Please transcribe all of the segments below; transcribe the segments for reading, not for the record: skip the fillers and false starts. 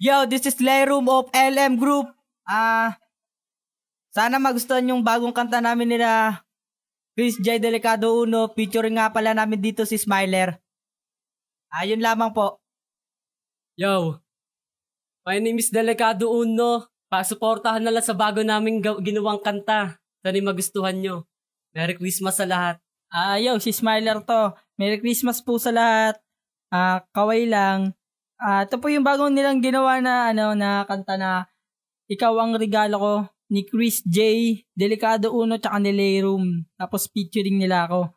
Yo, this is Playroom of LM Group. Sana magustuhan yung bagong kanta namin nila Chris J. Delicado Uno. Featuring nga pala namin dito si Smiler. Yun lamang po. Yo, my name is Delicado Uno. Pasuportahan na lang sa bago naming ginawang kanta. Sana magustuhan nyo. Merry Christmas sa lahat. Yo, si Smiler to. Merry Christmas po sa lahat. Kaway lang. Ito po yung bagong nilang ginawa na kanta na Ikaw ang Regalo Ko ni Chris J. Delicado Uno tsaka ni Playroom. Tapos featuring nila ako.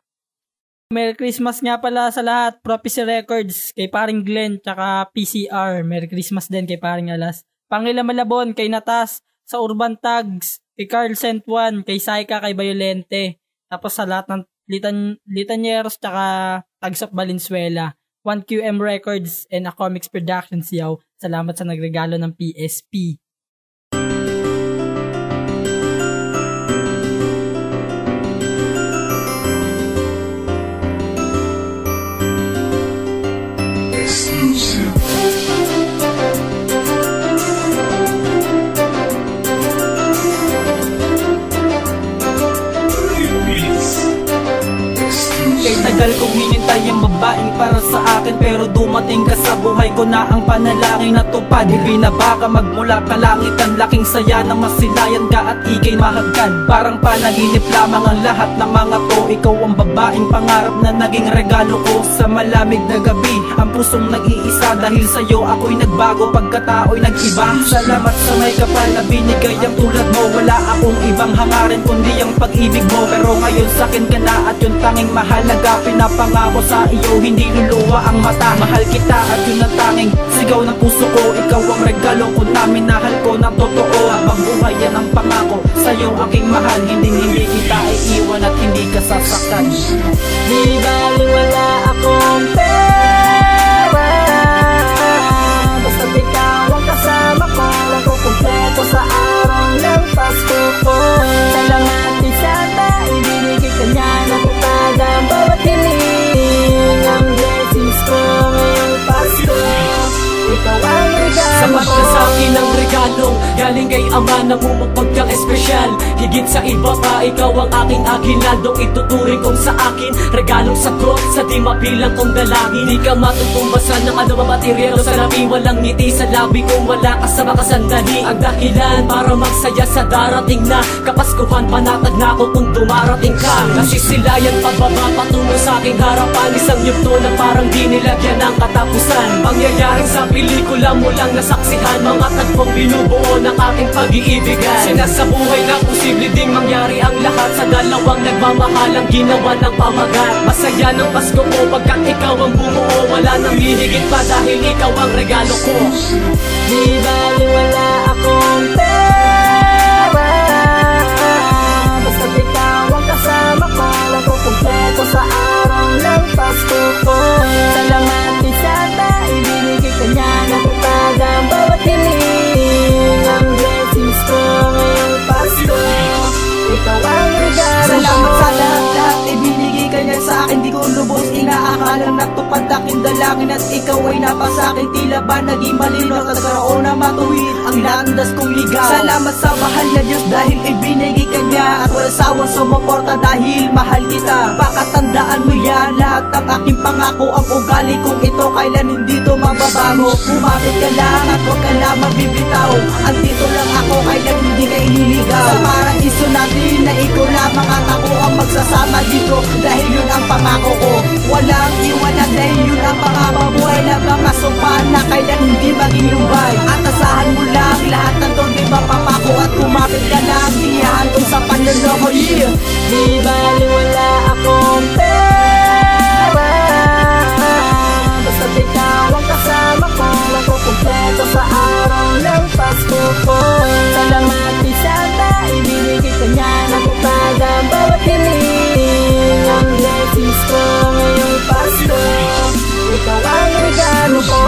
Merry Christmas nga pala sa lahat. Prophecy Records kay paring Glenn tsaka PCR. Merry Christmas din kay paring Alas. Pangila Malabon kay Natas. Sa Urban Tags kay Carl Saint Juan, kay Saika, kay Violente. Tapos sa lahat ng Litanyeros tsaka Tags of Valenzuela. 1QM Records and A Comics Productions yaw. Salamat sa nagregalo ng PSP. Tagal kong hinintay ang babaeng para sa akin, pero dumating ka sa buhay ko na ang panalangin natupad. Ibinabaka magmula kalangitan, laking saya na masilayan ka at ikay mahagkan. Parang panaginip lamang ang lahat ng mga to. Ikaw ang babaeng pangarap na naging regalo ko sa malamig na gabi. Ang pusong nag-iisa dahil sa'yo ako'y nagbago, pagkatao'y nag-iba. Salamat sa may kapal na binigay ang tulad mo. Wala akong ibang hangarin kundi ang pag-ibig mo, pero ngayon sa'kin ka na at yung tanging mahalaga. Pinapangako sa iyo, hindi luluwa ang mata. Mahal kita at yun ang tanging sigaw ng puso ko. Ikaw ang regalo ko na minahal ko ng totoo. Habang buhay yan ang pangako sa'yo aking mahal. Hindi kita iiwan at hindi ka sasaktan. Di bali wala akong pera, basta ikaw ang kasama ko. Ako kumpleto sa araw ng Pasko ko. Salamati Santa, ibinigay ka niya ng tutag ang bawat hiling. Ang blessings ko ngayong Pasko, ikaw ang regalo. Sapat na sa akin ang regalong galing kay Ama na bumukod kang espesyal. Higit sa iba pa, ikaw ang aking aginaldong ituturing kong sa akin. Regalong sagot sa di mabilang kong dalangin. Di ka matutumbasan ng anumang materyalo. Sa labi walang ngiti, sa labi kung wala ka sa makasandali. Ang dahilan para magsaya sa darating na Kapaskuhan, panatag na ako kung dumarating ka. Nasisilayan pababa patungo sa aking harapan. Isang yugto na parang di nilagyan ng katapusan. Pangyayaring sa pelikula mo lang nasaksihan. Mga tagpong binubuo ng aking pag-iibigan. Sinasabuhay na posible ding mangyari ang lahat sa dalawang nagmamahalang ginawa ng pamagat. Masaya ng Pasko ko pagkat ikaw ang bumuo. Wala nang hihigit pa dahil ikaw ang regalo ko. Di bali wala akong pera, basta ikaw ang kasama ko. Ako kumpleto sa araw ng Pasko ko. Salamati Santa, ibinigay ka niya ng tutag ang bawat hiling. Ang blessings ko ngayong Pasko, ikaw ang regalo. Salamat sa lahat, ibinigay ka niya sa akin. Di ko lubos inaakalang natupad aking dalangin. At ikaw ay napasakin, tila ba naging malinaw. Nagkaroon na matuwid ang landas kong ligaw. Salamat sa mahal na Diyos dahil ibinigay ka niya. At wala sawang sumuporta dahil mahal kita. Pakatandaan mo yan, lahat ng aking pangako. Ang ugali kong ito kailan hindi to mababago. Kumapit ka lang at huwag ka lang mabibitaw. Andito lang ako kailan hindi ka ililigaw. Sa paraiso natin na ikaw lamang at ako ang magsasama dito. Dahil yun ang pangako ko, walang iwanan. Dahil yun ang pangababuhay na mga sumpa na kailan hindi maging lubay. At asahan mo lang lahat ng to di mapapako. At kumapit ka lang, di hantong sa panloloko. Yeah. Di bali wala akong pera, basta ikaw ang kasama ko. Ako kumpleto sa araw ng Pasko ko. Salamati Santa, ibinigay ka niya ng tutag ang bawat hiling. Ang blessings ko ngayong Pasko, ikaw ang regalo ko.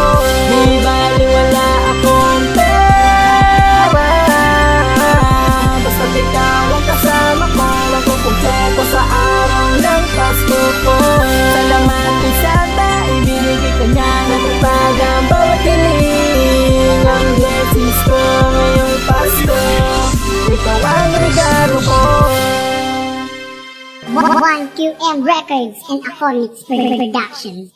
1QM Records and Aphonics Productions.